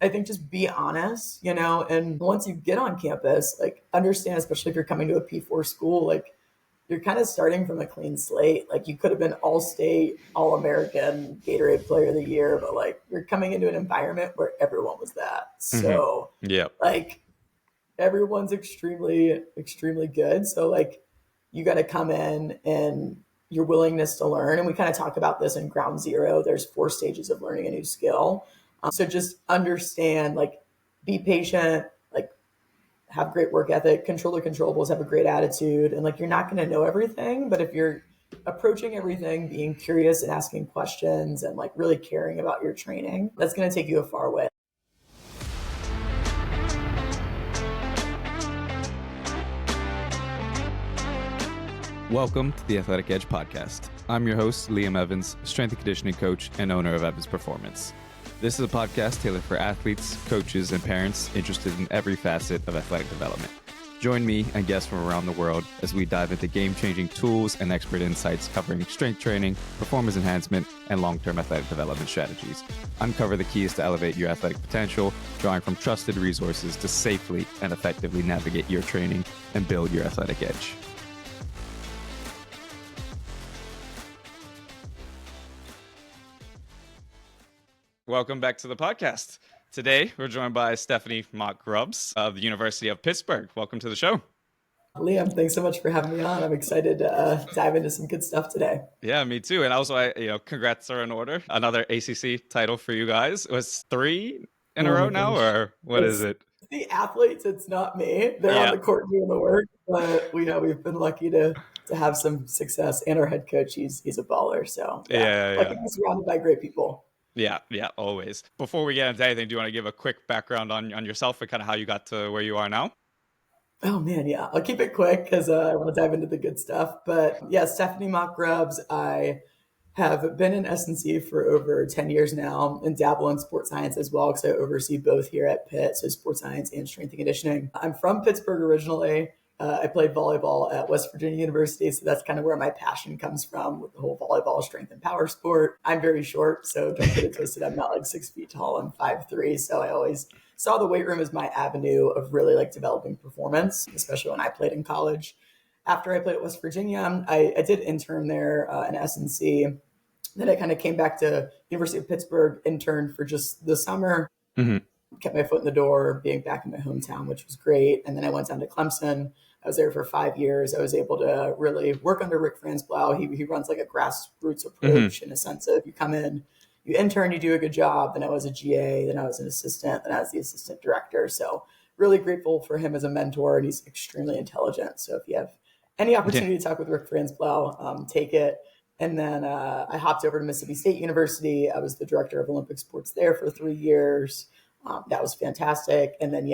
I think just be honest, and once you get on campus, like understand, especially if you're coming to a P4 school, like you're kind of starting from a clean slate. Like you could have been all state, all American, Gatorade player of the year, but like you're coming into an environment where everyone was that. So Yeah. like everyone's extremely, extremely good. So like you got to come in and your willingness to learn. And we kind of talk about this in Ground Zero. There's 4 stages of learning a new skill. So just understand, like, be patient, like, have great work ethic, control the controllables, have a great attitude. And like, you're not going to know everything, but if you're approaching everything, being curious and asking questions and like really caring about your training, that's going to take you a far way. Welcome to the Athletic Edge podcast. I'm your host, Liam Evans, strength and conditioning coach and owner of Evans Performance. This is a podcast tailored for athletes, coaches, and parents interested in every facet of athletic development. Join me and guests from around the world as we dive into game-changing tools and expert insights covering strength training, performance enhancement, and long-term athletic development strategies. Uncover the keys to elevate your athletic potential, drawing from trusted resources to safely and effectively navigate your training and build your athletic edge. Welcome back to the podcast. Today, we're joined by Stephanie Mock Grubbs of the University of Pittsburgh. Welcome to the show. Liam, thanks so much for having me on. I'm excited to dive into some good stuff today. Yeah, me too. And also, congrats are in order. Another ACC title for you guys. It was 3 in a row now, or what is it? The athletes, it's not me. They're on the court doing the work, but we've been lucky to have some success. And our head coach, he's a baller. So lucky to be surrounded by great people. Yeah, always. Before we get into anything, do you want to give a quick background on yourself and kind of how you got to where you are now? Oh man, yeah. I'll keep it quick because I want to dive into the good stuff. But yeah, Stephanie Mock Grubbs. I have been in S&C for over 10 years now and dabble in sports science as well because I oversee both here at Pitt, so sports science and strength and conditioning. I'm from Pittsburgh originally. I played volleyball at West Virginia University, so that's kind of where my passion comes from with the whole volleyball strength and power sport. I'm very short, so don't get it twisted. I'm not like 6 feet tall. I'm 5'3", so I always saw the weight room as my avenue of really like developing performance, especially when I played in college. After I played at West Virginia, I did intern there in S&C. Then I kind of came back to University of Pittsburgh, interned for just the summer, kept my foot in the door, being back in my hometown, which was great. And then I went down to Clemson. I was there for 5 years. I was able to really work under Rick Franzblau. He runs like a grassroots approach in a sense of you come in, you intern, you do a good job. Then I was a GA, then I was an assistant, then I was the assistant director. So really grateful for him as a mentor, and he's extremely intelligent. So if you have any opportunity to talk with Rick Franzblau, take it. And then I hopped over to Mississippi State University. I was the director of Olympic sports there for 3 years. That was fantastic. And then,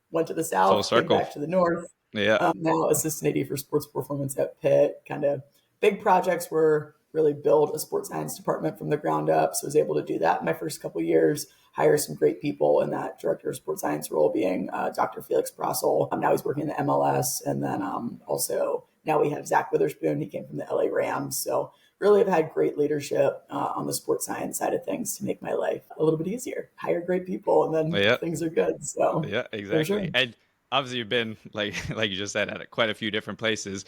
went to the South, came back to the North. Now assistant AD for sports performance at Pitt. Kind of big projects were really build a sports science department from the ground up. So I was able to do that in my first couple of years, hire some great people in that director of sports science role being Dr. Felix Brossel. Now he's working in the MLS. And then also now we have Zach Witherspoon. He came from the LA Rams. So really have had great leadership on the sports science side of things to make my life a little bit easier. Hire great people and then things are good. So yeah, exactly. Sure. And obviously you've been like you just said at quite a few different places.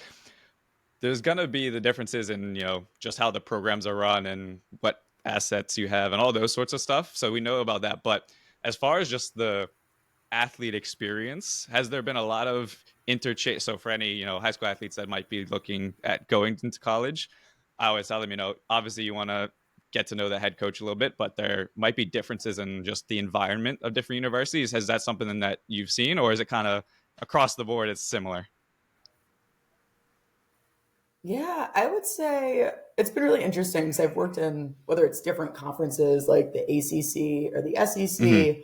There's going to be the differences in, just how the programs are run and what assets you have and all those sorts of stuff. So we know about that. But as far as just the athlete experience, has there been a lot of interchange? So for any, high school athletes that might be looking at going into college, I always tell them, obviously you want to get to know the head coach a little bit, but there might be differences in just the environment of different universities. Has that something that you've seen, or is it kind of across the board it's similar? Yeah, I would say it's been really interesting because I've worked in whether it's different conferences like the ACC or the SEC.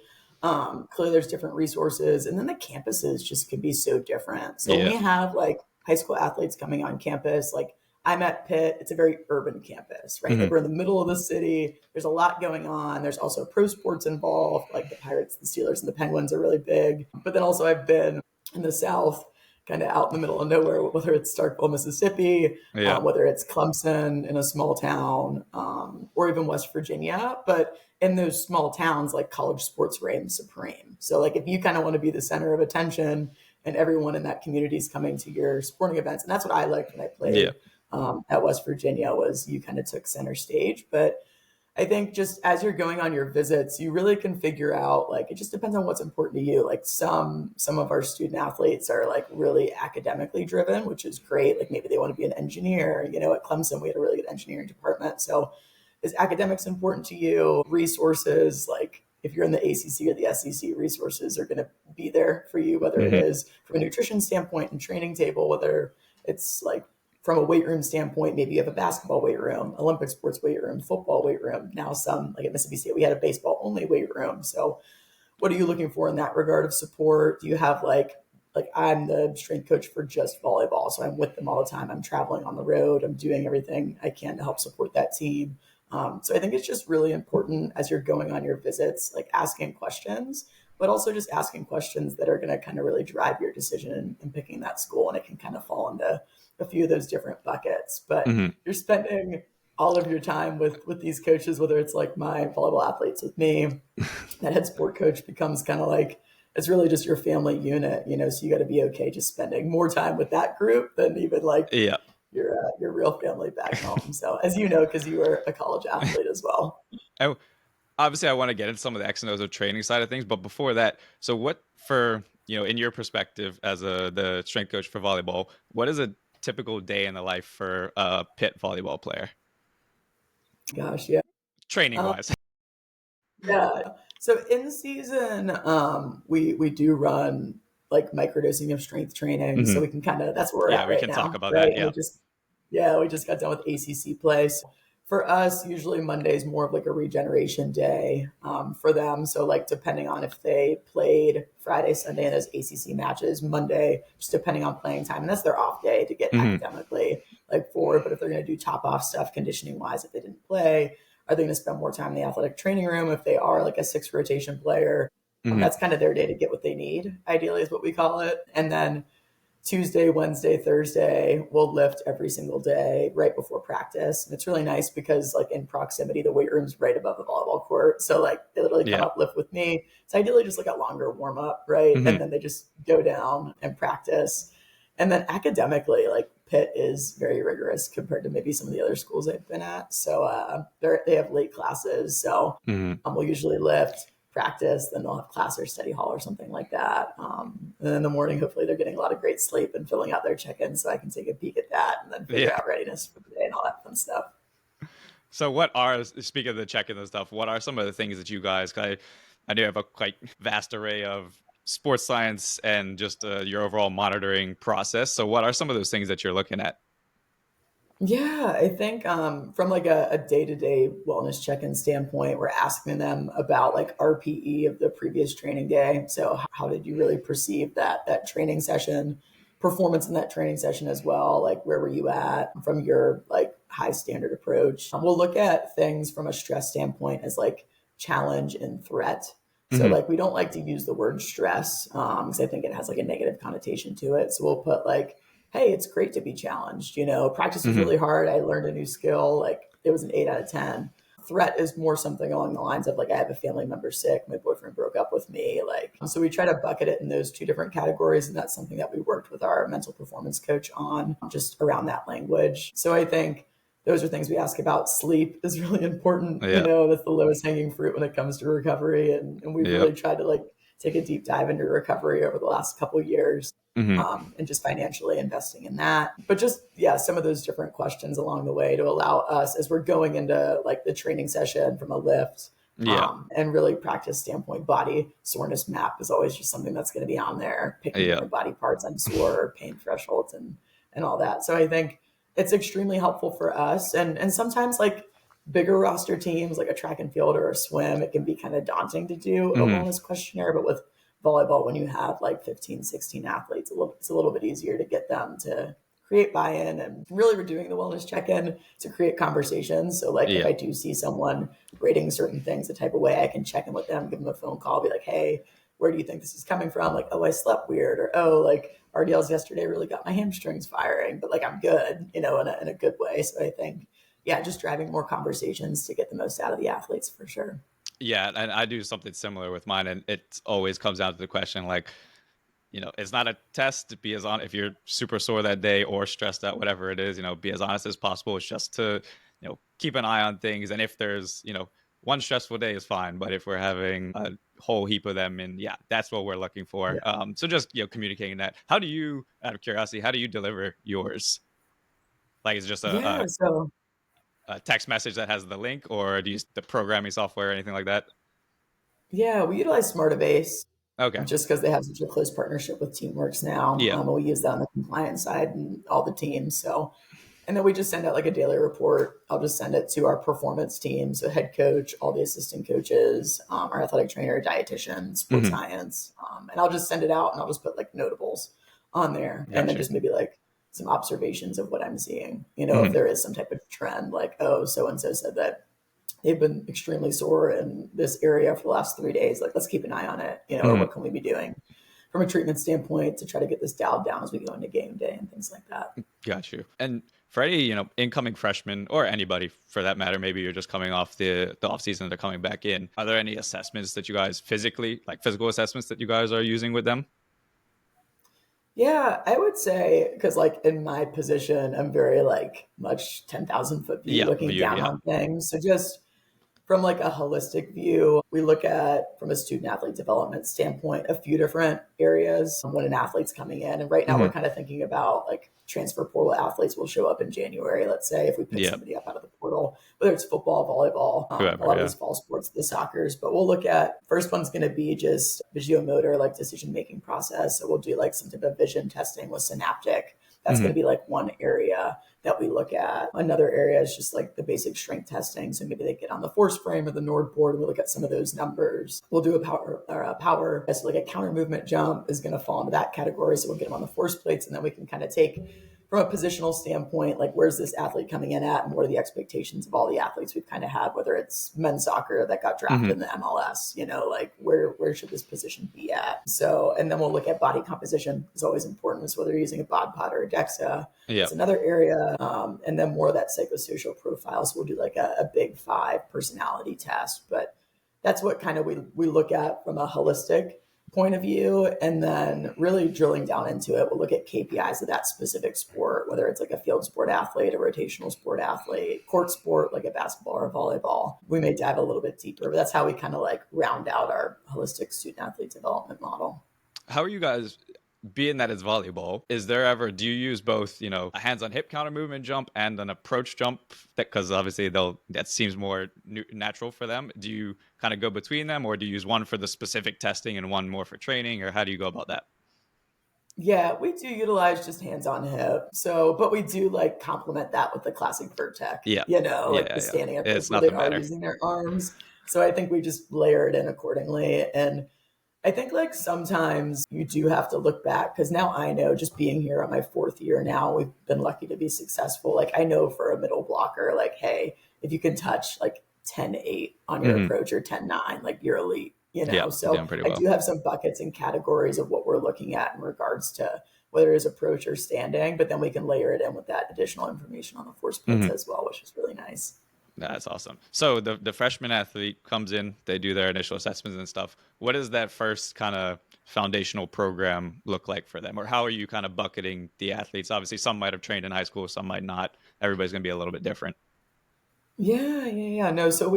Clearly there's different resources, and then the campuses just can be so different. So when we have like high school athletes coming on campus, like I'm at Pitt, it's a very urban campus, right? Like we're in the middle of the city. There's a lot going on. There's also pro sports involved, like the Pirates, the Steelers, and the Penguins are really big. But then also I've been in the South kind of out in the middle of nowhere, whether it's Starkville, Mississippi, Yeah. whether it's Clemson in a small town, or even West Virginia. But in those small towns, like college sports reign supreme. So like if you kind of want to be the center of attention and everyone in that community is coming to your sporting events, and that's what I liked when I Yeah. played at West Virginia, was you kind of took center stage. But I think just as you're going on your visits, you really can figure out, like, it just depends on what's important to you. Like some of our student athletes are like really academically driven, which is great. Like maybe they want to be an engineer. You know, at Clemson, we had a really good engineering department. So is academics important to you? Resources, like if you're in the ACC or the SEC, resources are going to be there for you, whether it Hmm. is from a nutrition standpoint and training table, whether it's like from a weight room standpoint, maybe you have a basketball weight room, Olympic sports weight room, football weight room. Now some, like at Mississippi State, we had a baseball only weight room. So what are you looking for in that regard of support? Do you have like I'm the strength coach for just volleyball, so I'm with them all the time. I'm traveling on the road. I'm doing everything I can to help support that team. So I think it's just really important as you're going on your visits, like asking questions, but also just asking questions that are going to kind of really drive your decision in picking that school. And it can kind of fall into a few of those different buckets. But Hmm. you're spending all of your time with these coaches, whether it's like my volleyball athletes with me, that head sport coach becomes kind of like, it's really just your family unit, you know, so you got to be okay just spending more time with that group than even like Yeah. your real family back home. So as you know, because you were a college athlete as well. I, obviously, I want to get into some of the X and O's of training side of things, but before that, so what for, in your perspective as the strength coach for volleyball, what is a typical day in the life for a Pitt volleyball player, Gosh, yeah. training Um, wise? yeah. So in season, we do run like microdosing of strength training. Hmm. So we can kind of, that's where we're Yeah, at we right can talk now, about right? that. And Yeah. we just got done with ACC play. So for us, usually Monday is more of like a regeneration day for them. So like depending on if they played Friday, Sunday in those ACC matches, Monday, just depending on playing time, and that's their off day to get Hmm. academically like forward. But if they're going to do top off stuff conditioning wise, if they didn't play, are they going to spend more time in the athletic training room? If they are like a six rotation player, Hmm. that's kind of their day to get what they need. Ideally, is what we call it, and then Tuesday, Wednesday, Thursday, we'll lift every single day right before practice. And it's really nice because like in proximity, the weight room's right above the volleyball court. So like they literally come Yeah. up, lift with me. It's ideally just like a longer warm up, right? Hmm. And then they just go down and practice. And then academically, like Pitt is very rigorous compared to maybe some of the other schools I've been at. So they have late classes. So Hmm. we'll usually lift, practice, then they'll have class or study hall or something like that. And then in the morning, hopefully they're getting a lot of great sleep and filling out their check-in so I can take a peek at that and then figure Yeah. out readiness for the day and all that fun stuff. So speaking of the check-in and stuff, what are some of the things that you guys, 'cause I do have a quite vast array of sports science and just your overall monitoring process. So what are some of those things that you're looking at? Yeah, I think from like a day-to-day wellness check-in standpoint, we're asking them about like RPE of the previous training day. So how did you really perceive that training session, performance in that training session as well? Like where were you at from your like high standard approach? We'll look at things from a stress standpoint as like challenge and threat. So Hmm. like we don't like to use the word stress because I think it has like a negative connotation to it. So we'll put like, hey, it's great to be challenged. You know, practice was Hmm. really hard. I learned a new skill. Like it was an 8 out of 10. Threat is more something along the lines of like, I have a family member sick. My boyfriend broke up with me. Like, so we try to bucket it in those two different categories. And that's something that we worked with our mental performance coach on just around that language. So I think those are things we ask about. Sleep is really important. You Yeah. know, that's the lowest hanging fruit when it comes to recovery. And we've Yep. really tried to like take a deep dive into recovery over the last couple of years Hmm. and just financially investing in that. But just, yeah, some of those different questions along the way to allow us as we're going into like the training session from a lift Yeah. and really practice standpoint, body soreness map is always just something that's going to be on there, picking Yeah. different body parts on sore, pain thresholds and all that. So I think it's extremely helpful for us. And sometimes like bigger roster teams like a track and field or a swim, it can be kind of daunting to do a Hmm. wellness questionnaire. But with volleyball, when you have like 15, 16 athletes, it's a little bit easier to get them to create buy-in. And really we're doing the wellness check-in to create conversations. So like if Yeah. I do see someone rating certain things the type of way, I can check in with them, give them a phone call, be like, hey, where do you think this is coming from? Like, oh, I slept weird, or oh, like RDLs yesterday really got my hamstrings firing, but like I'm good, in a good way. So I think, yeah, just driving more conversations to get the most out of the athletes for sure. Yeah, and I do something similar with mine, and it always comes down to the question, like, it's not a test. Be as on if you're super sore that day or stressed out, whatever it is, be as honest as possible. It's just to, keep an eye on things. And if there's, one stressful day is fine, but if we're having a whole heap of them, and yeah, that's what we're looking for. Yeah. So just, communicating that. How do you, out of curiosity, how do you deliver yours? Like, is it just Yeah. a, So a text message that has the link, or do you use the programming software or anything like that? yeah, we utilize Smartabase Okay. just because they have such a close partnership with Teamworks now. Yeah. We use that on the compliance side and all the teams. So, and then we just send out like a daily report. I'll just send it to our performance team, so head coach, all the assistant coaches, our athletic trainer, dietitian, sports Hmm. science, and I'll just send it out and I'll just put like notables on there, and then Gotcha. just maybe like some observations of what I'm seeing. If Hmm. there is some type of trend, like oh, so and so said that they've been extremely sore in this area for the last 3 days. Like, let's keep an eye on it, or Hmm. what can we be doing from a treatment standpoint to try to get this dialed down as we go into game day and things like that. Got you. And for any, incoming freshmen or anybody for that matter, maybe you're just coming off the off season, they're coming back in. Are there any assessments that you guys physical assessments that you guys are using with them? Yeah, I would say because like in my position, I'm very like much 10,000 foot view Yeah, looking view. down Yeah. on things. So just from like a holistic view, we look at from a student athlete development standpoint a few different areas when an athlete's coming in. And right now we're Hmm. kind of thinking about like transfer portal athletes will show up in January. Let's say if we pick Yeah. somebody up out of the portal, whether it's football, volleyball, a Whoever. lot of Yeah. these fall sports, the soccers. But we'll look at first one's going to be just visuomotor, like decision making process. So we'll do like some type of vision testing with synaptic. That's going Hmm. to be like one area that we look at. Another area is just like the basic strength testing. So maybe they get on the force frame or the Nord board and we look at some of those numbers. We'll do a power as like a counter movement jump is going to fall into that category. So we'll get them on the force plates and then we can kind of take from a positional standpoint, like where's this athlete coming in at and what are the expectations of all the athletes we've kind of had, whether it's men's soccer that got drafted Hmm. in the MLS, like where should this position be at? So, and then we'll look at body composition is always important, is whether you're using a bod pod or a DEXA. Yeah. It's another area. And then more of that psychosocial profile. So we'll do like a big five personality test, but that's what kind of we look at from a holistic point of view. And then really drilling down into it, we'll look at KPIs of that specific sport, whether it's like a field sport athlete, a rotational sport athlete, court sport, like a basketball or a volleyball. We may dive a little bit deeper, but that's how we kind of like round out our holistic student athlete development model. How are you guys? Being that it's volleyball, do you use both, a hands-on hip counter movement jump and an approach jump? Because obviously that seems more natural for them. Do you kind of go between them, or do you use one for the specific testing and one more for training, or how do you go about that? Yeah, we do utilize just hands on hip. So, but we do like complement that with the classic Vertec, Yeah. like the Yeah. Yeah. standing approach It's where they nothing are better. using their arms. So I think we just layer it in accordingly. And I think like sometimes you do have to look back because now I know just being here on my fourth year now, we've been lucky to be successful. Like I know for a middle blocker, like, hey, if you can touch like 10-8 on your Hmm. approach or 10-9, like you're elite. Yeah, So doing pretty I well. do have some buckets and categories of what we're looking at in regards to whether it's approach or standing, but then we can layer it in with that additional information on the force plates Hmm. as well, which is really nice. That's awesome. So the freshman athlete comes in, they do their initial assessments and stuff. What does that first kind of foundational program look like for them? Or how are you kind of bucketing the athletes? Obviously, some might have trained in high school, some might not. Everybody's going to be a little bit different. Yeah. No, so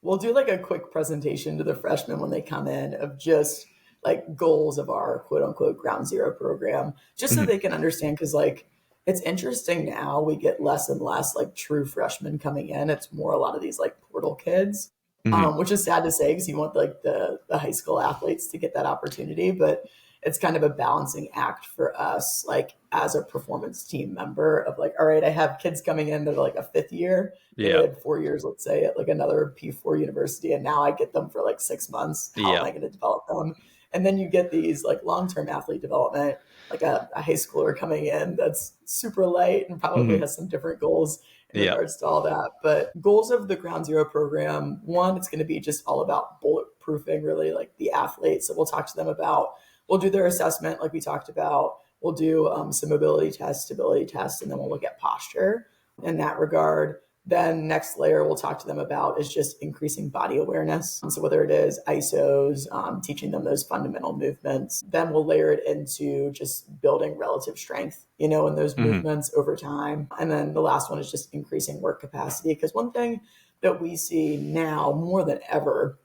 we'll do like a quick presentation to the freshmen when they come in of just like goals of our quote unquote ground zero program, just so Hmm. they can understand. Cause like it's interesting now we get less and less like true freshmen coming in. It's more a lot of these like portal kids, Hmm. which is sad to say because you want like the high school athletes to get that opportunity, but it's kind of a balancing act for us, like as a performance team member of like, all right, I have kids coming in that are like a fifth year. They Yeah. had 4 years, let's say, at like another P4 university, and now I get them for like 6 months. How am Yeah. I going to develop them? And then you get these like long-term athlete development, like a high schooler coming in that's super light and probably Hmm. has some different goals in Yeah. regards to all that. But goals of the Ground Zero program, one, it's going to be just all about proofing really like the athletes. So we'll talk to them about, we'll do their assessment like we talked about. We'll do some mobility tests, stability tests, and then we'll look at posture in that regard. Then next layer we'll talk to them about is just increasing body awareness. So whether it is ISOs, teaching them those fundamental movements, then we'll layer it into just building relative strength, in those movements over time. And then the last one is just increasing work capacity. Because one thing that we see now more than ever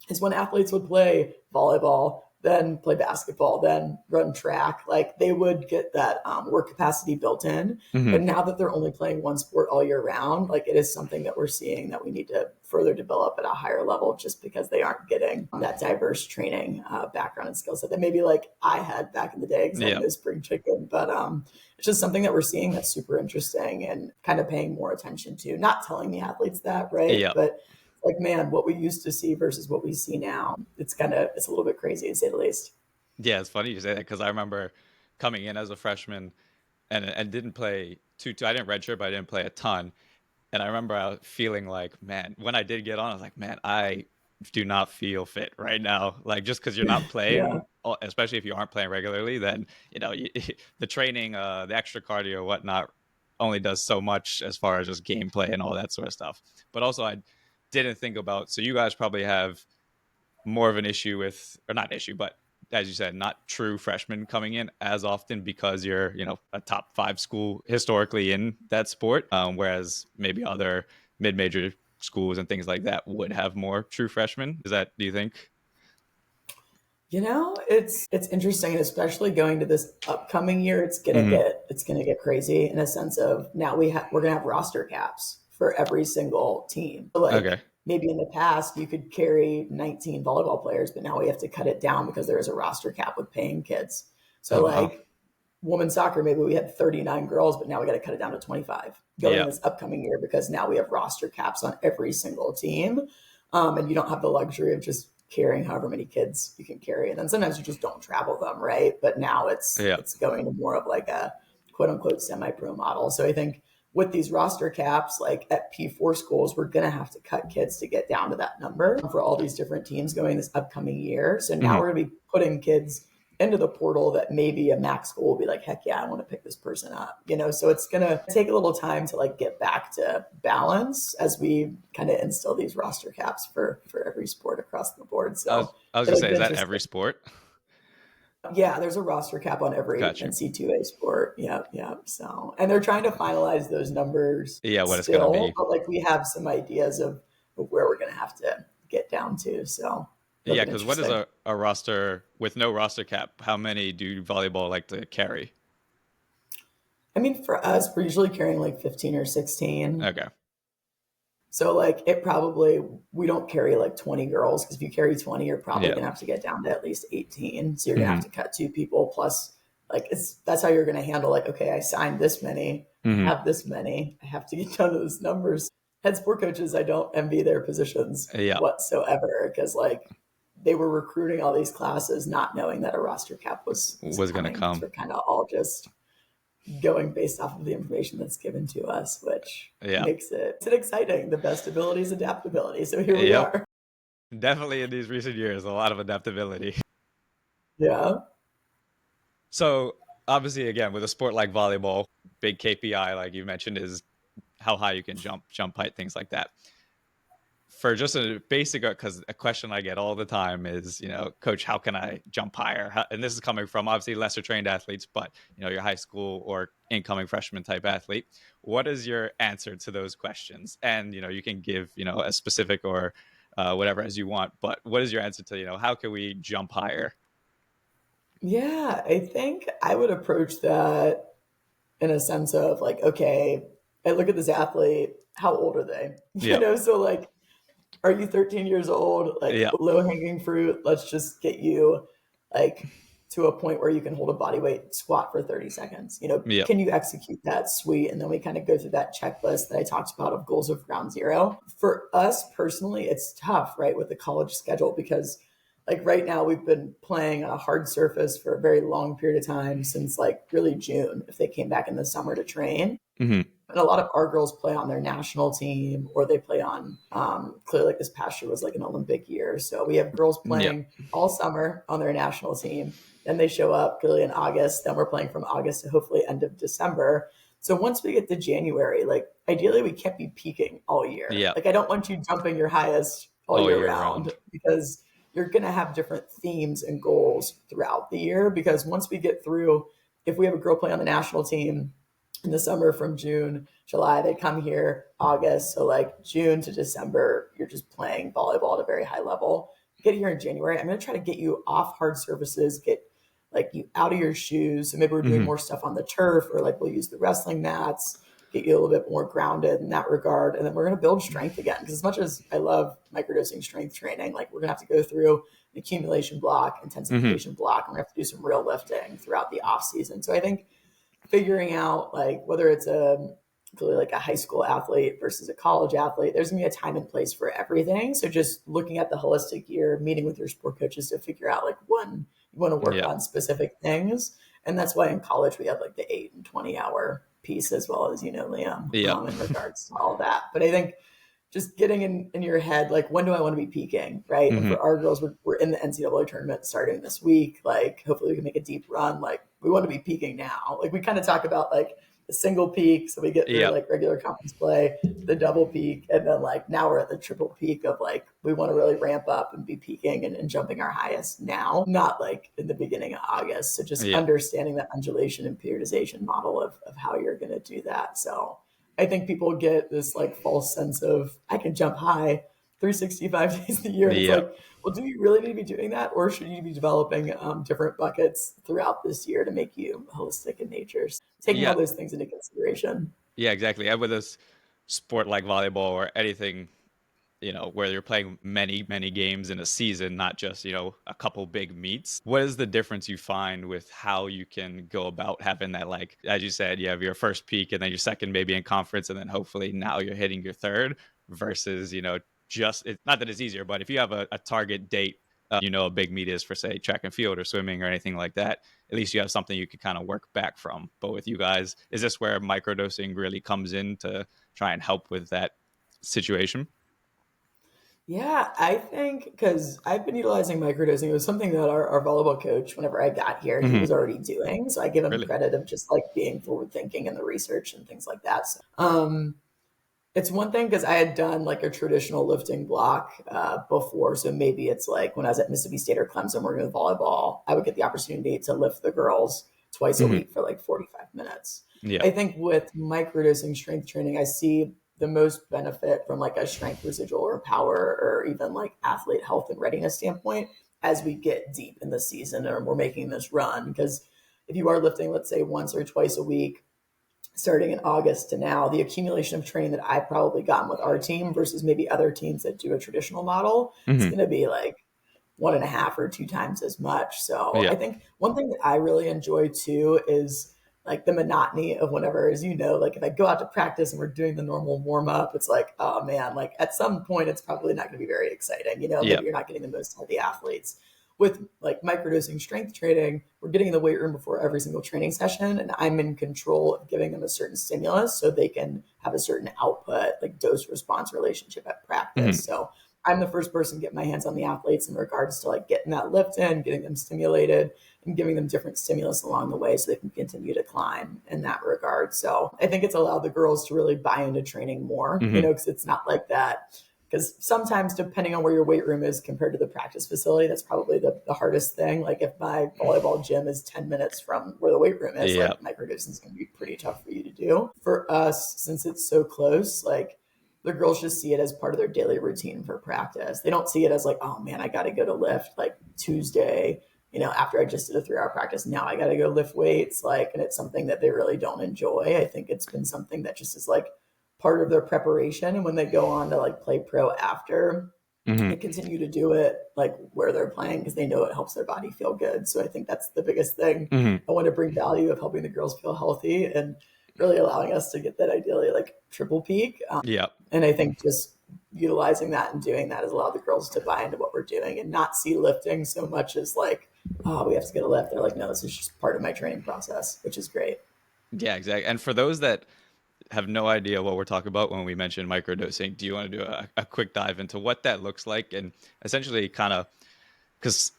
is when athletes would play volleyball, then play basketball, then run track, like they would get that work capacity built in. But now that they're only playing one sport all year round, like it is something that we're seeing that we need to further develop at a higher level, just because they aren't getting that diverse training background and skill set that maybe like I had back in the day, because I know spring chicken. But it's just something that we're seeing that's super interesting and kind of paying more attention to, not telling the athletes that, right? But like, man, what we used to see versus what we see now, it's a little bit crazy to say the least. Yeah, it's funny you say that, because I remember coming in as a freshman and didn't play I didn't redshirt, but I didn't play a ton. And I remember feeling like, man, when I did get on, I was like, man, I do not feel fit right now. Like, just because you're not playing, especially if you aren't playing regularly, then, the training, the extra cardio, whatnot, only does so much as far as just gameplay and all that sort of stuff. But also I didn't think about, so you guys probably have more of an issue with, or not issue, but as you said, not true freshmen coming in as often, because you're, a top 5 school historically in that sport. Whereas maybe other mid-major schools and things like that would have more true freshmen. Do you think? It's interesting, and especially going to this upcoming year, it's gonna get crazy in a sense of now we're gonna have roster caps for every single team. So like maybe in the past you could carry 19 volleyball players, but now we have to cut it down because there is a roster cap with paying kids. So women's soccer, maybe we had 39 girls, but now we got to cut it down to 25 going in this upcoming year, because now we have roster caps on every single team. And you don't have the luxury of just carrying however many kids you can carry. And then sometimes you just don't travel them, right? But now it's going to more of like a quote unquote semi-pro model. So I think with these roster caps, like at P4 schools, we're going to have to cut kids to get down to that number for all these different teams going this upcoming year. So now we're going to be putting kids into the portal that maybe a MAC school will be like, heck yeah, I want to pick this person up, so it's going to take a little time to like get back to balance as we kind of instill these roster caps for every sport across the board. So I was going to say, is that every sport? Yeah, there's a roster cap on every NC2A sport. Yeah. So, and they're trying to finalize those numbers. Yeah, what it's going to be. But like we have some ideas of where we're going to have to get down to. So, yeah, because what is a roster with no roster cap? How many do volleyball like to carry? I mean, for us, we're usually carrying like 15 or 16. Okay. So like we don't carry like 20 girls, because if you carry 20, you're probably going to have to get down to at least 18. So you're going to have to cut 2 people plus like that's how you're going to handle like, okay, I signed this many, have this many, I have to get down to those numbers. Head sport coaches, I don't envy their positions whatsoever, because like they were recruiting all these classes not knowing that a roster cap was going to come. We're kind of all just going based off of the information that's given to us, which makes it exciting. The best ability is adaptability. So here we are. Definitely in these recent years, a lot of adaptability. Yeah. So obviously, again, with a sport like volleyball, big KPI, like you mentioned, is how high you can jump height, things like that. For just a basic, because a question I get all the time is, coach, how can I jump higher? And this is coming from obviously lesser trained athletes, but your high school or incoming freshman type athlete. What is your answer to those questions? And you can give a specific or whatever as you want, but what is your answer to how can we jump higher? Yeah, I think I would approach that in a sense of like, okay, I look at this athlete, how old are they? So like, are you 13 years old? Like low hanging fruit. Let's just get you like to a point where you can hold a body weight squat for 30 seconds. Can you execute that? Sweet. And then we kind of go through that checklist that I talked about of goals of ground zero. For us personally, it's tough, right? With the college schedule, because like right now we've been playing on a hard surface for a very long period of time since like really June, if they came back in the summer to train. Hmm. And a lot of our girls play on their national team or they play on, clearly like this past year was like an Olympic year. So we have girls Yeah. playing all summer on their national team. Then they show up clearly in August. Then we're playing from August to hopefully end of December. So once we get to January, like ideally we can't be peaking all year. Yeah. Like I don't want you jumping your highest all All year year round round. because you're going to have different themes and goals throughout the year. Because once we get through, if we have a girl play on the national team in the summer from June, July, they come here August. So like June to December, you're just playing volleyball at a very high level. Get here in January. I'm going to try to get you off hard surfaces, get like you out of your shoes. So maybe we're doing Hmm. more stuff on the turf or like we'll use the wrestling mats, get you a little bit more grounded in that regard. And then we're going to build strength again. Because as much as I love microdosing strength training, like we're going to have to go through an accumulation block, Hmm. intensification block, and we're going to have to do some real lifting throughout the off season. So I think figuring out like whether it's a really like a high school athlete versus a college athlete, there's gonna be a time and place for everything. So just looking at the holistic year, meeting with your sport coaches to figure out like one, you want to work Yeah. on specific things. And that's why in college we have like the 8 and 20 hour piece as well as, Liam, Yeah. in regards to all that. But I think just getting in your head, like, when do I want to be peaking, right? And Hmm. for our girls, we're in the NCAA tournament starting this week. Like, hopefully we can make a deep run. Like, we want to be peaking now. Like, we kind of talk about, like, the single peak. So we get through, Yeah. like, regular conference play, the double peak. And then, like, now we're at the triple peak of, like, we want to really ramp up and be peaking and jumping our highest now, not, like, in the beginning of August. So just Yeah. understanding that undulation and periodization model of how you're going to do that. So I think people get this like false sense of I can jump high 365 days a year. And it's Yeah. like, well, do you really need to be doing that? Or should you be developing different buckets throughout this year to make you holistic in nature? So taking all Yeah. those things into consideration. Yeah, exactly. And with a sport like volleyball or anything, where you're playing many, many games in a season, not just, a couple big meets. What is the difference you find with how you can go about having that, like, as you said, you have your first peak and then your second maybe in conference, and then hopefully now you're hitting your third versus, just, it's not that it's easier, but if you have a target date, a big meet is for, say, track and field or swimming or anything like that, at least you have something you can kind of work back from. But with you guys, is this where microdosing really comes in to try and help with that situation? Yeah, I think because I've been utilizing microdosing. It was something that our volleyball coach, whenever I got here, he Hmm. was already doing. So I give him Really? credit of just like being forward thinking in the research and things like that. So, it's one thing because I had done like a traditional lifting block before. So maybe it's like when I was at Mississippi State or Clemson working with volleyball, I would get the opportunity to lift the girls twice a Hmm. week for like 45 minutes. Yeah. I think with microdosing strength training, I see the most benefit from like a strength residual or power or even like athlete health and readiness standpoint as we get deep in the season or we're making this run. Because if you are lifting, let's say once or twice a week, starting in August to now, the accumulation of training that I've probably gotten with our team versus maybe other teams that do a traditional model, it's Hmm. going to be like 1.5 or 2 times as much. So I Yeah. think one thing that I really enjoy too is like the monotony of whenever, as you know, like if I go out to practice and we're doing the normal warm up, it's like, oh man, like at some point it's probably not going to be very exciting. Yeah. Maybe you're not getting the most out of the athletes. With like microdosing strength training, we're getting in the weight room before every single training session, and I'm in control of giving them a certain stimulus so they can have a certain output, like dose response relationship at practice. Hmm. So I'm the first person to get my hands on the athletes in regards to like getting that lift in, getting them stimulated, and giving them different stimulus along the way so they can continue to climb in that regard. So I think it's allowed the girls to really buy into training more, Hmm. because it's not like that. Because sometimes, depending on where your weight room is compared to the practice facility, that's probably the hardest thing. Like if my volleyball gym is 10 minutes from where the weight room is, Yeah. like microdosing is going to be pretty tough for you to do. For us, since it's so close, like the girls just see it as part of their daily routine for practice. They don't see it as like, oh man, I got to go to lift like Tuesday, after I just did a 3 hour practice. Now I got to go lift weights. Like, and it's something that they really don't enjoy. I think it's been something that just is like part of their preparation. And when they go on to like play pro after, Hmm. they continue to do it like where they're playing because they know it helps their body feel good. So I think that's the biggest thing. Hmm. I want to bring value of helping the girls feel healthy and really allowing us to get that ideally like triple peak. Yeah. And I think just utilizing that and doing that has allowed the girls to buy into what we're doing and not see lifting so much as like, oh, we have to get a lift. They're like, no, this is just part of my training process, which is great. Yeah, exactly. And for those that have no idea what we're talking about when we mention microdosing, do you want to do a quick dive into what that looks like and essentially kind of, because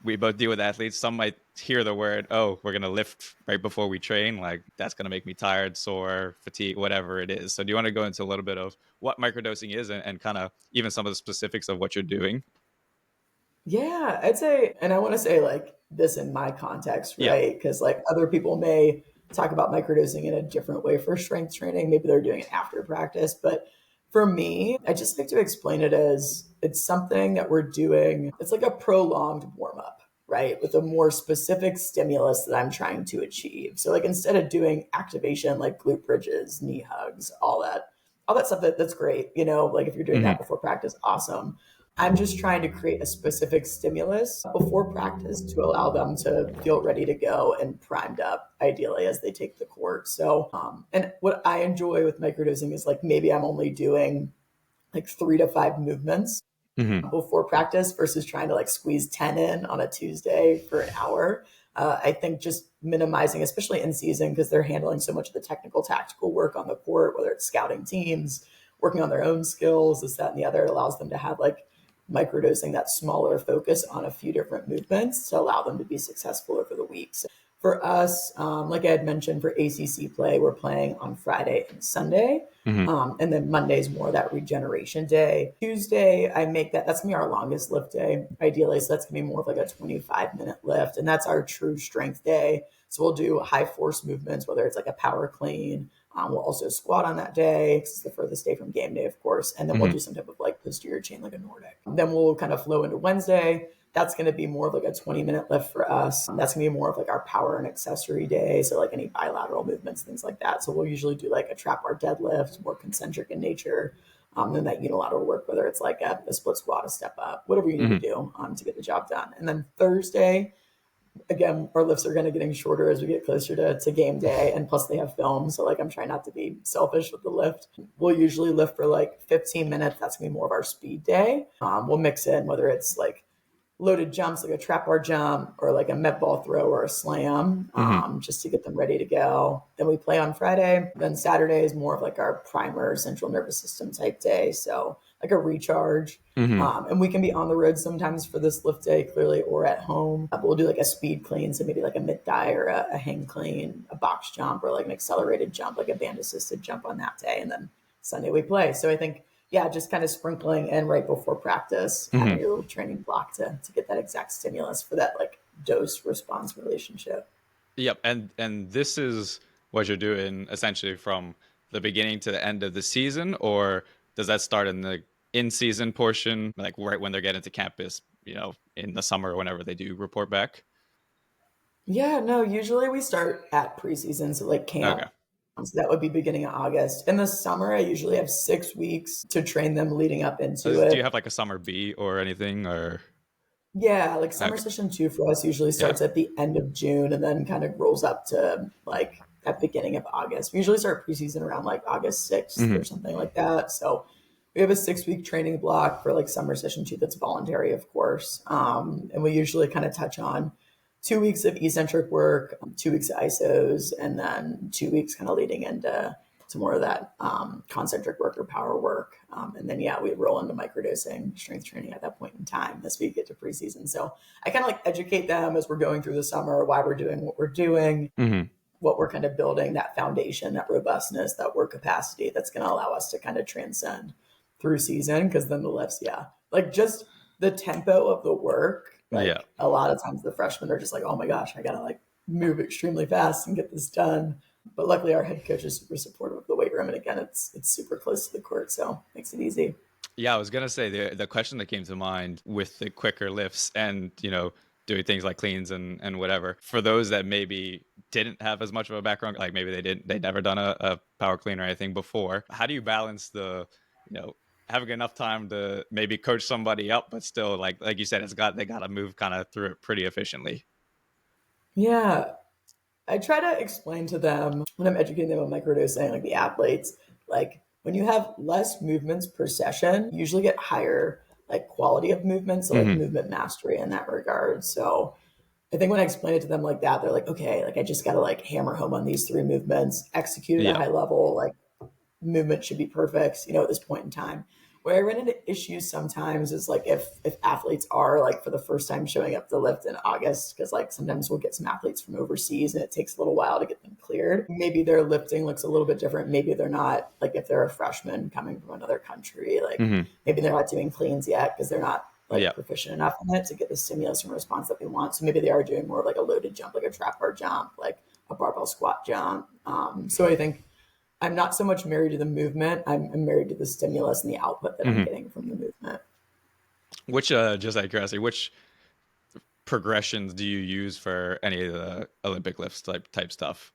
we both deal with athletes. Some might hear the word, oh, we're going to lift right before we train. Like that's going to make me tired, sore, fatigue, whatever it is. So do you want to go into a little bit of what microdosing is and kind of even some of the specifics of what you're doing? Yeah, I'd say, and I want to say like this in my context, Yeah. right? Because like other people may talk about microdosing in a different way for strength training. Maybe they're doing it after practice. But for me, I just like to explain it as it's something that we're doing. It's like a prolonged warm up, right? With a more specific stimulus that I'm trying to achieve. So like instead of doing activation like glute bridges, knee hugs, all that stuff that's great, like if you're doing Hmm. that before practice, awesome. I'm just trying to create a specific stimulus before practice to allow them to feel ready to go and primed up, ideally, as they take the court. So, and what I enjoy with microdosing is like maybe I'm only doing like 3 to 5 movements Hmm. before practice versus trying to like squeeze 10 in on a Tuesday for an hour. I think just minimizing, especially in season, because they're handling so much of the technical, tactical work on the court, whether it's scouting teams, working on their own skills, this, that, and the other. It allows them to have like microdosing that smaller focus on a few different movements to allow them to be successful over the week. So for us, like I had mentioned, for ACC play, we're playing on Friday and Sunday. Hmm. And then Monday's more that regeneration day. Tuesday, that's gonna be our longest lift day, ideally. So that's gonna be more of like a 25-minute lift. And that's our true strength day. So we'll do high force movements, whether it's like a power clean. We'll also squat on that day because it's the furthest day from game day, of course. And then we'll Hmm. do some type of like posterior chain, like a Nordic. Then we'll kind of flow into Wednesday. That's going to be more of like a 20-minute lift for us. That's going to be more of like our power and accessory day. So like any bilateral movements, things like that. So we'll usually do like a trap bar deadlift, more concentric in nature. Then that unilateral work, whether it's like a split squat, a step up, whatever you need to Hmm. do to get the job done. And then Thursday, again, our lifts are going to getting shorter as we get closer to game day. And plus they have film. So like I'm trying not to be selfish with the lift. We'll usually lift for like 15 minutes. That's going to be more of our speed day. We'll mix in whether it's like loaded jumps like a trap bar jump or like a met ball throw or a slam, Hmm. just to get them ready to go. Then we play on Friday. Then Saturday is more of like our primer central nervous system type day. So like a recharge. Hmm. And we can be on the road sometimes for this lift day, clearly, or at home. But we'll do like a speed clean. So maybe like a mid thigh or a hang clean, a box jump, or like an accelerated jump, like a band assisted jump on that day. And then Sunday we play. So I think yeah, just kind of sprinkling in right before practice, Hmm. having your little training block to get that exact stimulus for that like dose response relationship. Yep. And this is what you're doing essentially from the beginning to the end of the season, or does that start in the in-season portion, like right when they're getting to campus, in the summer or whenever they do report back? Yeah, no, usually we start at preseason, so like Okay. camp. So that would be beginning of August. In the summer, I usually have 6 weeks to train them leading up into Do you it. have like a summer B or anything, or Yeah, like summer okay? session 2 for us usually Yeah. starts at the end of June and then kind of rolls up to like at beginning of August. We usually start preseason around like August 6th Hmm. or something like that. So we have a 6 week training block for like summer session 2 that's voluntary, of course. And we usually kind of touch on 2 weeks of eccentric work, 2 weeks of ISOs, and then 2 weeks kind of leading into to more of that concentric work or power work. And then, yeah, we roll into microdosing, strength training at that point in time as we get to preseason. So I kind of like educate them as we're going through the summer, why we're doing what we're doing, Hmm. what we're kind of building, that foundation, that robustness, that work capacity that's going to allow us to kind of transcend through season. Cause then the lifts, yeah, like just the tempo of the work, Yeah. like a lot of times the freshmen are just like, oh my gosh, I got to like move extremely fast and get this done. But luckily, our head coach is super supportive of the weight room, and again, it's super close to the court, so makes it easy. Yeah, I was gonna say the question that came to mind with the quicker lifts and doing things like cleans and whatever for those that maybe didn't have as much of a background, like maybe they'd never done a power clean or anything before. How do you balance the you know having enough time to maybe coach somebody up, but still like you said, they got to move kind of through it pretty efficiently. Yeah, I try to explain to them when I'm educating them on microdosing, like the athletes, like when you have less movements per session, you usually get higher like quality of movement, so like Hmm. movement mastery in that regard. So I think when I explain it to them like that, they're like, okay, like I just got to like hammer home on these three movements, execute at a Yeah. high level, like movement should be perfect, at this point in time. Where I run into issues sometimes is like if athletes are like for the first time showing up to lift in August, because like sometimes we'll get some athletes from overseas and it takes a little while to get them cleared. Maybe their lifting looks a little bit different. Maybe they're not, like if they're a freshman coming from another country, like Hmm. maybe they're not doing cleans yet because they're not like Yeah. proficient enough in it to get the stimulus and response that we want. So maybe they are doing more of like a loaded jump, like a trap bar jump, like a barbell squat jump. So I think I'm not so much married to the movement. I'm married to the stimulus and the output that I'm Hmm. getting from the movement. Which, just out of curiosity, which progressions do you use for any of the Olympic lifts type stuff?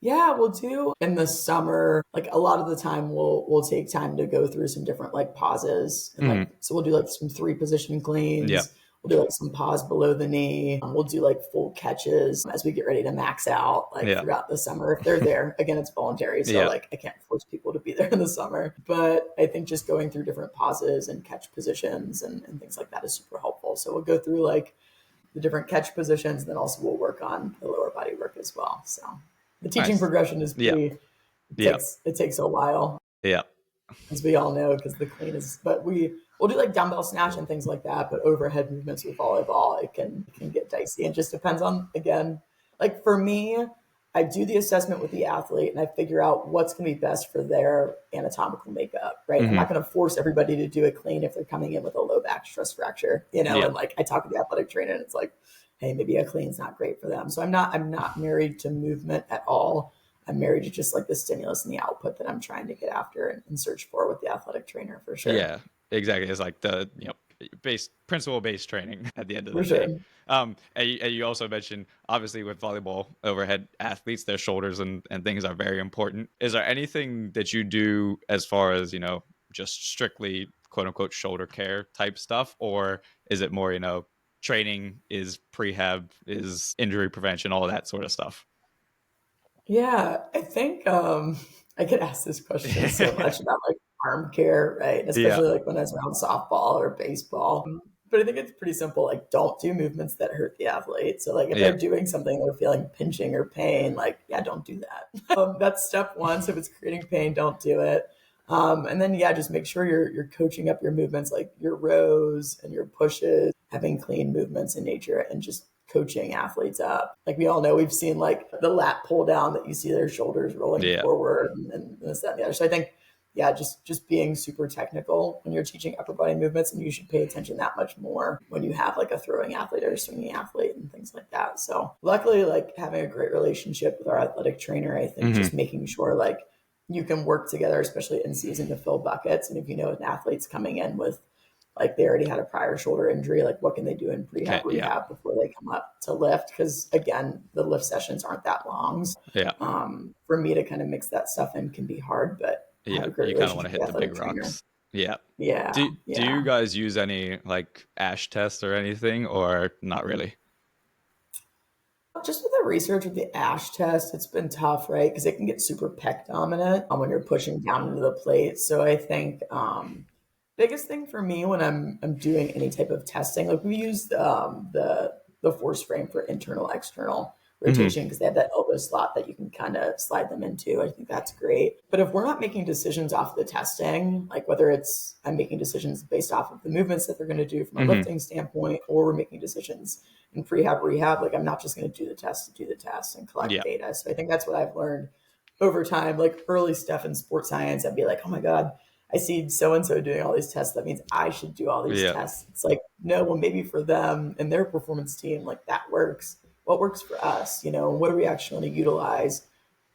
Yeah, we'll do in the summer. Like a lot of the time, we'll take time to go through some different like pauses and like Hmm. so we'll do like some three position Yeah. cleans. We'll do like some pause below the knee. We'll do like full catches as we get ready to max out like Yeah. throughout the summer. If they're there, again, it's voluntary, so Yeah. like I can't force people to be there in the summer. But I think just going through different pauses and catch positions and things like that is super helpful. So we'll go through like the different catch positions, and then also we'll work on the lower body work as well. So the teaching Nice. progression is Yeah. pretty Yeah. it takes a while, Yeah. as we all know, because the clean is but we'll do like dumbbell snatch and things like that, but overhead movements with volleyball it can get dicey and just depends on, again, like for me, I do the assessment with the athlete and I figure out what's going to be best for their anatomical makeup, right? I'm Hmm. not going to force everybody to do a clean if they're coming in with a low back stress fracture, Yeah. and like I talk to the athletic trainer and it's like, hey, maybe a clean's not great for them. So I'm not married to movement at all. I'm married to just like the stimulus and the output that I'm trying to get after and search for with the athletic trainer for sure. Yeah, exactly. It's like the base principle based training at the end of For the day. sure. And you also mentioned obviously with volleyball overhead athletes, their shoulders and things are very important. Is there anything that you do as far as just strictly quote unquote shoulder care type stuff, or is it more training is prehab is injury prevention, all that sort of stuff? Yeah, I think I get asked this question so much about like arm care, right? Yeah, Especially like when I was around softball or baseball. But I think it's pretty simple. Like, don't do movements that hurt the athlete. So, like, if yeah, they're doing something, they're feeling pinching or pain, like, yeah, don't do that. That's step one. So, if it's creating pain, don't do it. And then, yeah, just make sure you're coaching up your movements, like your rows and your pushes, having clean movements in nature, and just coaching athletes up. Like we all know, we've seen like the lat pull down that you see their shoulders rolling yeah, forward and this, that, and the other. So I think, yeah, just being super technical when you're teaching upper body movements, and you should pay attention that much more when you have like a throwing athlete or a swinging athlete and things like that. So luckily, like having a great relationship with our athletic trainer, I think hmm, just making sure like you can work together, especially in season, to fill buckets. And if you know an athlete's coming in with like they already had a prior shoulder injury, like what can they do in okay, prehab yeah, rehab before they come up to lift? Because again, the lift sessions aren't that long. yeah, For me to kind of mix that stuff in can be hard, but I have yeah. a great You kind of want to relationship with hit the the big athletic trainer. rocks. Yeah. Yeah, Do yeah. you guys use any like ash tests or anything, or not really? Just with the research with the ash test, it's been tough, right? Because it can get super pec dominant when you're pushing down into the plate. So I think biggest thing for me when I'm doing any type of testing, like we use the force frame for internal external Hmm. rotation because they have that elbow slot that you can kind of slide them into. I think that's great. But if we're not making decisions off the testing, like whether it's I'm making decisions based off of the movements that they're going to do from a Hmm. lifting standpoint, or we're making decisions in prehab rehab, like I'm not just going to do the test to do the test and collect Yeah. data. So I think that's what I've learned over time. Like early stuff in sports science, I'd be like, oh my god, I see so and so doing all these tests. That means I should do all these Yeah. tests. It's like, no, well, maybe for them and their performance team, like that works. What works for us? What are we actually going to utilize?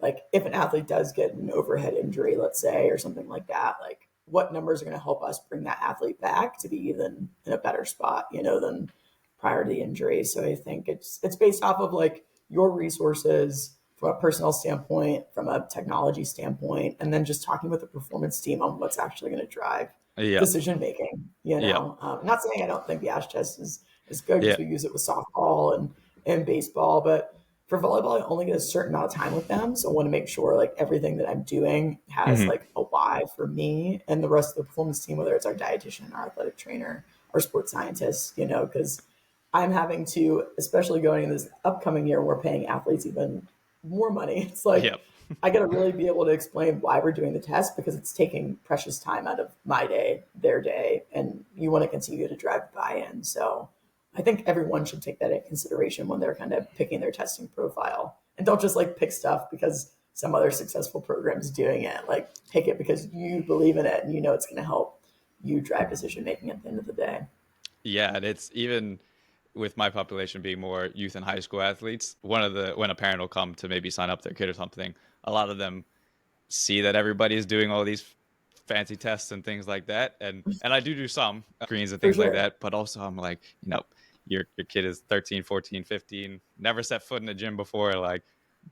Like, if an athlete does get an overhead injury, let's say, or something like that, like what numbers are going to help us bring that athlete back to be even in a better spot, than prior to the injury. So I think it's based off of like your resources from a personnel standpoint, from a technology standpoint, and then just talking with the performance team on what's actually going to drive Yeah. decision making. Yeah. Not saying I don't think the Ash test is good Yeah. because we use it with softball and baseball, but For volleyball, I only get a certain amount of time with them. So I want to make sure like everything that I'm doing has Hmm. like a why for me and the rest of the performance team, whether it's our dietitian, our athletic trainer, our sports scientist, because I'm having to, especially going in this upcoming year, we're paying athletes even more money. It's like Yep. I got to really be able to explain why we're doing the test because it's taking precious time out of my day, their day, and you want to continue to drive buy-in. So I think everyone should take that into consideration when they're kind of picking their testing profile. And don't just like pick stuff because some other successful program is doing it. Like pick it because you believe in it and you know it's going to help you drive decision making at the end of the day. Yeah, and it's even with my population being more youth and high school athletes, when a parent will come to maybe sign up their kid or something, a lot of them see that everybody is doing all these fancy tests and things like that, and I do some screens and For things like sure. that, but also I'm like, your kid is 13, 14, 15, never set foot in a gym before, like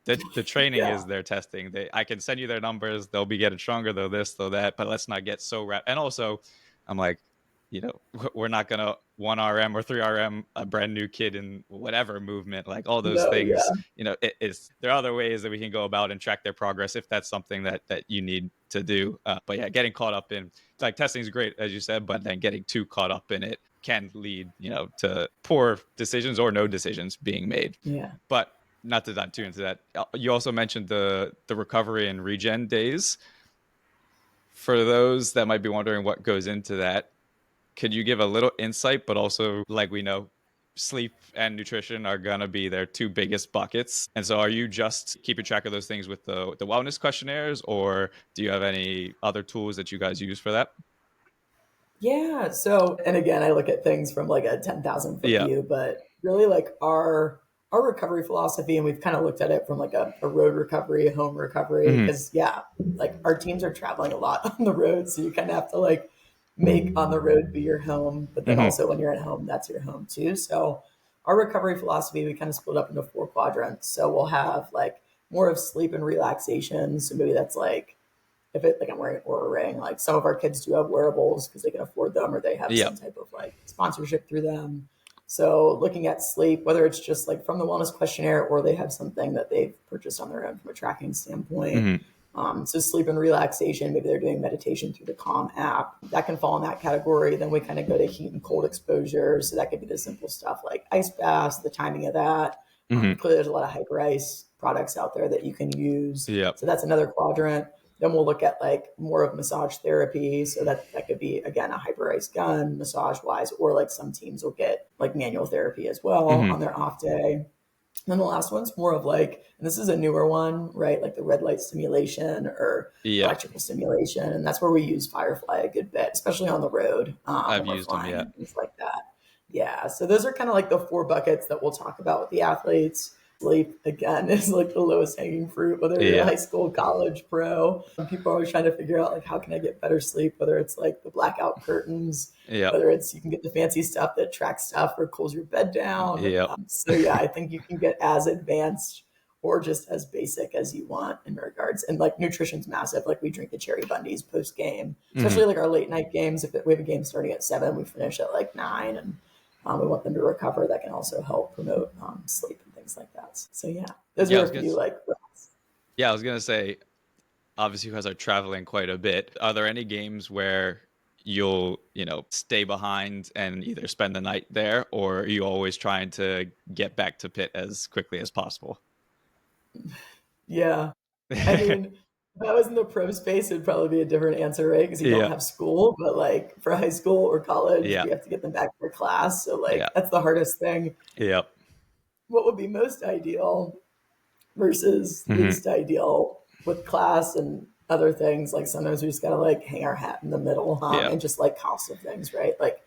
the training Yeah. is their testing. I can send you their numbers, they'll be getting stronger, they'll this, they'll that, but let's not get so and also I'm like, we're not gonna 1 RM or 3 RM a brand new kid in whatever movement, like all those No, things. yeah. There are other ways that we can go about and track their progress if that's something that you need to do. But yeah, getting caught up in like testing is great, as you said, but then getting too caught up in it can lead, to poor decisions or no decisions being made. Yeah. But not to dive too into that, you also mentioned the recovery and regen days. For those that might be wondering what goes into that, could you give a little insight, but also, like we know, sleep and nutrition are gonna be their two biggest buckets. And so are you just keeping track of those things with the wellness questionnaires, or do you have any other tools that you guys use for that? Yeah. So, and again, I look at things from like a 10,000 foot Yeah. view, but really like our recovery philosophy, and we've kind of looked at it from like a road recovery, home recovery, Hmm. because yeah, like our teams are traveling a lot on the road. So you kind of have to like make on the road be your home, but then Hmm. also when you're at home, that's your home too. So our recovery philosophy, we kind of split up into 4 quadrants. So we'll have like more of sleep and relaxation. So maybe that's like if it like I'm wearing an Aura ring, like some of our kids do have wearables because they can afford them or they have Yeah. some type of like sponsorship through them. So looking at sleep, whether it's just like from the wellness questionnaire or they have something that they've purchased on their own from a tracking standpoint. Hmm. So sleep and relaxation, maybe they're doing meditation through the Calm app. That can fall in that category. Then we kind of go to heat and cold exposure. So that could be the simple stuff like ice baths, the timing of that. Hmm. Clearly, there's a lot of hyper ice products out there that you can use. Yeah. So that's another quadrant. Then we'll look at like more of massage therapy. So that could be again a hyper ice gun massage wise, or like some teams will get like manual therapy as well Hmm. on their off day. And then the last one's more of like, and this is a newer one, right? Like the red light stimulation or Yeah. electrical stimulation. And that's where we use Firefly a good bit, especially on the road when I've we're used them. flying Yeah. and things like that. Yeah. So those are kind of like the 4 buckets that we'll talk about with the athletes. Sleep, again, is like the lowest hanging fruit, whether you're Yeah. high school, college, pro. And people are always trying to figure out like, how can I get better sleep? Whether it's like the blackout curtains, Yeah. whether it's you can get the fancy stuff that tracks stuff or cools your bed down. Yeah. So yeah, I think you can get as advanced or just as basic as you want in regards. And like nutrition's massive. Like we drink the cherry bundies post game, Hmm. especially like our late night games. If we have a game starting at 7, we finish at like 9, and we want them to recover. That can also help promote sleep and things like that. So yeah, those Yeah. are a few like. I was gonna say, obviously you guys are traveling quite a bit. Are there any games where you'll, stay behind and either spend the night there, or are you always trying to get back to Pitt as quickly as possible? Yeah, I mean, if I was in the pro space, it'd probably be a different answer, right? Because you don't Yeah. have school, but like for high school or college, Yeah. we have to get them back for class. So Yeah. like that's the hardest thing. Yep. What would be most ideal versus Hmm. least ideal with class and other things? Like sometimes we just gotta like hang our hat in the middle, Yeah. and just like cost of things, right? Like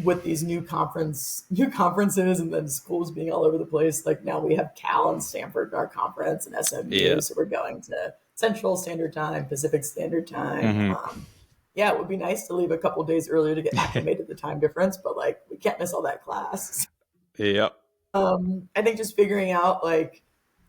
with these new conferences and then schools being all over the place. Like now we have Cal and Stanford in our conference and SMU. Yeah. So we're going to Central Standard Time, Pacific Standard Time. Hmm. Yeah, it would be nice to leave a couple days earlier to get acclimated to the time difference, but like we can't miss all that class. Yep. I think just figuring out like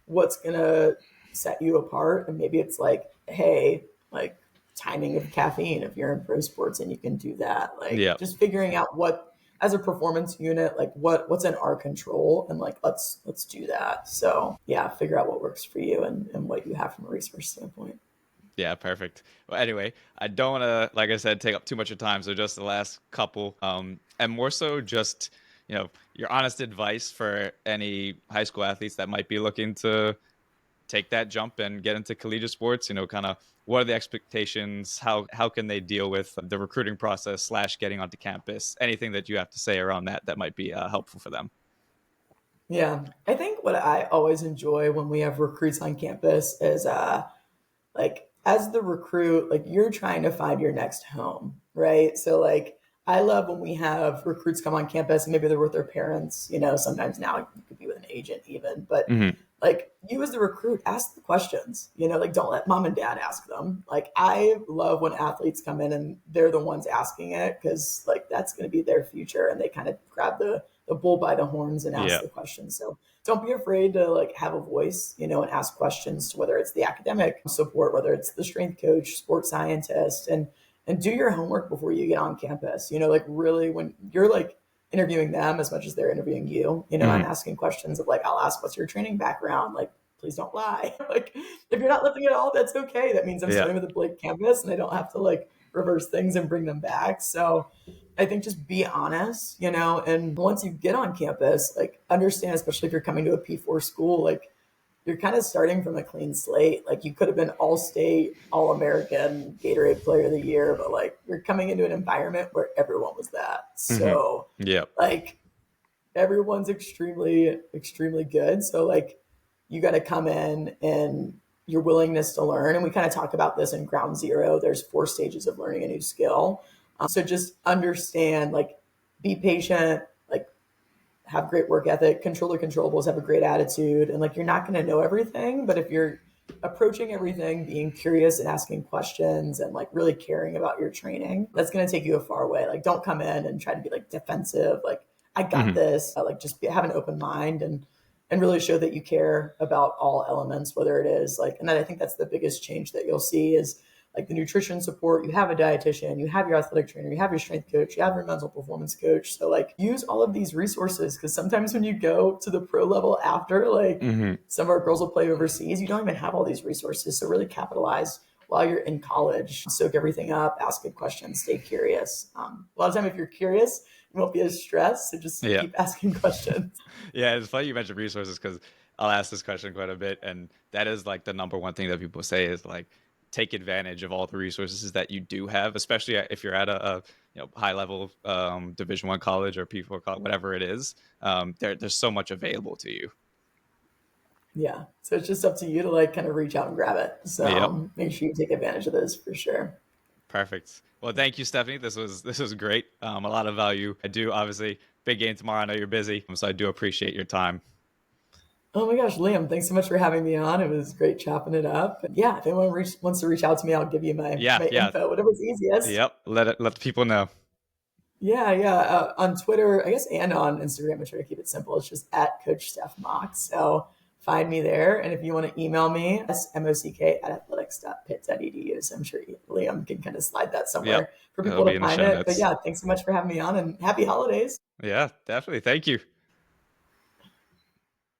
what's gonna set you apart, and maybe it's like, hey, like timing of caffeine if you're in pro sports and you can do that. Like Yep. just figuring out what as a performance unit, like what's in our control, and like let's do that. So yeah, figure out what works for you and what you have from a resource standpoint. Yeah, perfect. Well, anyway, I don't want to, like I said, take up too much of time. So just the last couple, and more so just, your honest advice for any high school athletes that might be looking to take that jump and get into collegiate sports. Kind of what are the expectations? How can they deal with the recruiting process / getting onto campus? Anything that you have to say around that might be helpful for them. Yeah, I think what I always enjoy when we have recruits on campus is like as the recruit, like you're trying to find your next home, right? So like I love when we have recruits come on campus and maybe they're with their parents, sometimes now you could be with an agent even, but Hmm. like you as the recruit, ask the questions, like don't let mom and dad ask them. Like I love when athletes come in and they're the ones asking it because like that's going to be their future and they kind of grab the bull by the horns and ask Yeah. the questions. So don't be afraid to like have a voice, and ask questions, whether it's the academic support, whether it's the strength coach, sports scientist, and do your homework before you get on campus. Like really when you're like interviewing them as much as they're interviewing you, I'm Hmm. asking questions of like, I'll ask, what's your training background? Like, please don't lie. Like, if you're not lifting at all, that's okay. That means I'm Yeah. starting with a blank canvas and I don't have to like reverse things and bring them back. So I think just be honest, and once you get on campus, like understand, especially if you're coming to a P4 school, like you're kind of starting from a clean slate. Like you could have been all state, all American, Gatorade player of the year, but like you're coming into an environment where everyone was that. Hmm. So Yeah. like everyone's extremely, extremely good. So like you got to come in and your willingness to learn. And we kind of talk about this in Ground Zero. There's 4 stages of learning a new skill. So just understand, like, be patient, like, have great work ethic, control the controllables, have a great attitude. And like, you're not going to know everything, but if you're approaching everything, being curious and asking questions and like really caring about your training, that's going to take you a far way. Like, don't come in and try to be like defensive, like, I got Hmm. this. Like, just have an open mind and really show that you care about all elements, whether it is like, and then I think that's the biggest change that you'll see is like the nutrition support. You have a dietitian, you have your athletic trainer, you have your strength coach, you have your mental performance coach. So like use all of these resources because sometimes when you go to the pro level after, like Hmm. some of our girls will play overseas, you don't even have all these resources. So really capitalize while you're in college, soak everything up, ask good questions, stay curious. A lot of time if you're curious, you won't be as stressed. So just Yeah. keep asking questions. Yeah, it's funny you mentioned resources because I'll ask this question quite a bit, and that is like the number one thing that people say is like take advantage of all the resources that you do have, especially if you're at a high level Division 1 college or P4 college, whatever it is. There's so much available to you. Yeah. So it's just up to you to like kind of reach out and grab it. Yep, So make sure you take advantage of this for sure. perfect. Well, thank you, Stephanie. This was great. A lot of value. I do obviously big game tomorrow. I know you're busy, so I do appreciate your time. Oh my gosh, Liam, thanks so much for having me on. It was great chopping it up. And yeah, if anyone wants to reach out to me, I'll give you my Yeah, my yeah, info, whatever's easiest. yep. Let the people know. Yeah, yeah. On Twitter, I guess, and on Instagram, I try to keep it simple. It's just at Coach Steph Mock. So find me there. And if you want to email me, it's mock@athletics.pitt.edu. So I'm sure Liam can kind of slide that Yep, somewhere for it'll people to be in the find show it. But notes. yeah, thanks so much for having me on and happy holidays. Yeah, definitely. Thank you.